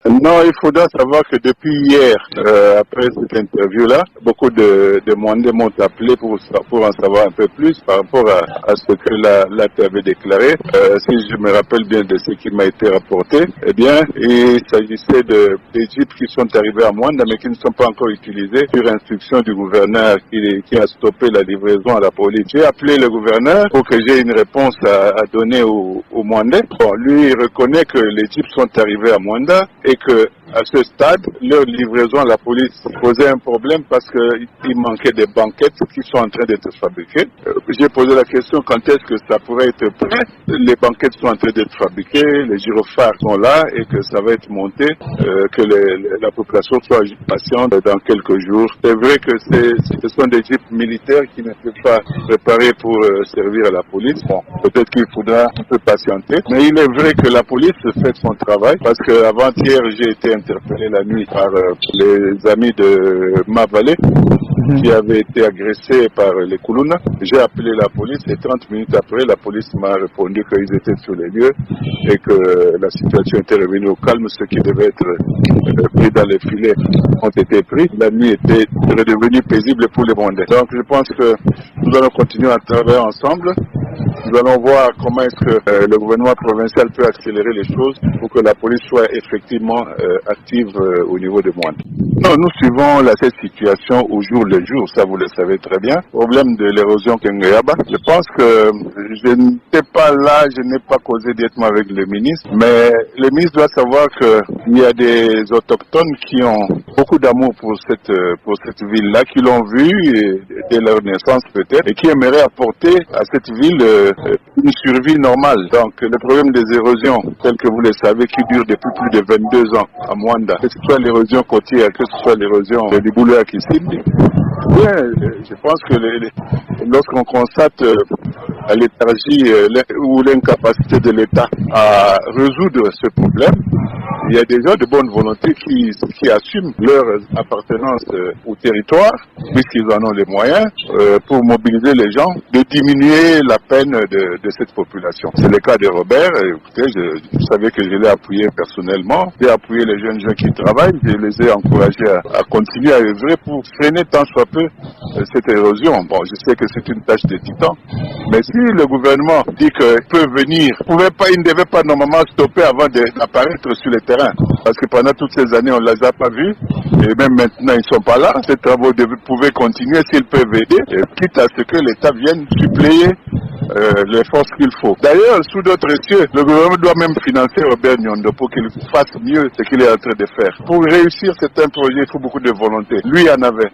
Non, il faudra savoir que depuis hier, après cette interview-là, beaucoup de Mandais m'ont appelé pour en savoir un peu plus par rapport à ce que l'AT avait déclaré. Si je me rappelle bien de ce qui m'a été rapporté, eh bien, il s'agissait des jeeps qui sont arrivés à Mwanda, mais qui ne sont pas encore utilisés sur instruction du gouverneur qui a stoppé la livraison à la police. J'ai appelé le gouverneur pour que j'ai une réponse à donner aux Mwandais. Bon, lui, il reconnaît que les jeeps sont arrivés à Mwanda et que à ce stade, leur livraison à la police posait un problème parce qu'il manquait des banquettes qui sont en train d'être fabriquées. J'ai posé la question quand est-ce que ça pourrait être prêt. Les banquettes sont en train d'être fabriquées, les gyrophares sont là et que ça va être monté, que la population soit patiente dans quelques jours. C'est vrai que ce sont des jeeps militaires qui ne peuvent pas préparer pour servir à la police. Bon, peut-être qu'il faudra un peu patienter. Mais il est vrai que la police fait son travail parce qu'avant-hier, j'ai été interpellé la nuit par les amis de Mavalé qui avaient été agressés par les Koulouna. J'ai appelé la police et 30 minutes après, la police m'a répondu qu'ils étaient sur les lieux et que la situation était revenue au calme. Ceux qui devaient être pris dans les filets ont été pris. La nuit était redevenue paisible pour les Rwandais. Donc je pense que nous allons continuer à travailler ensemble. Nous allons voir comment est-ce que le gouvernement provincial peut accélérer les choses pour que la police soit effectivement active au niveau de Mwanda. Non, nous suivons cette situation au jour le jour, ça vous le savez très bien. Problème de l'érosion Kengeyaba. Je pense que je n'étais pas là, je n'ai pas causé directement avec le ministre, mais le ministre doit savoir qu'il y a des autochtones qui ont beaucoup d'amour pour cette ville-là, qui l'ont vue dès leur naissance peut-être, et qui aimeraient apporter à cette ville une survie normale. Donc le problème des érosions, tel que vous le savez, qui dure depuis plus de 22 ans à Mwanda, que ce soit l'érosion côtière, que ce soit l'érosion du boulot à Kissimbi, je pense que lorsqu'on constate la léthargie ou l'incapacité de l'État à résoudre ce problème, il y a des gens de bonne volonté qui assument leur appartenance au territoire, puisqu'ils en ont les moyens, pour mobiliser les gens, de diminuer la peine de cette population. C'est le cas de Robert. Écoutez, vous savez que je l'ai appuyé personnellement. J'ai appuyé les jeunes gens qui travaillent. Je les ai encouragés à continuer à œuvrer pour freiner tant soit peu cette érosion. Bon, je sais que c'est une tâche de titan. Mais si le gouvernement dit qu'il peut venir, il ne devait pas normalement stopper avant d'apparaître sur le terrain. Parce que pendant toutes ces années, on ne les a pas vus. Et même maintenant, ils ne sont pas là. Ces travaux pouvaient continuer s'ils peuvent aider, quitte à ce que l'État vienne suppléer les forces qu'il faut. D'ailleurs, sous d'autres cieux, le gouvernement doit même financer Robert Nyondo pour qu'il fasse mieux ce qu'il est en train de faire. Pour réussir certains projets, il faut beaucoup de volonté. Lui en avait.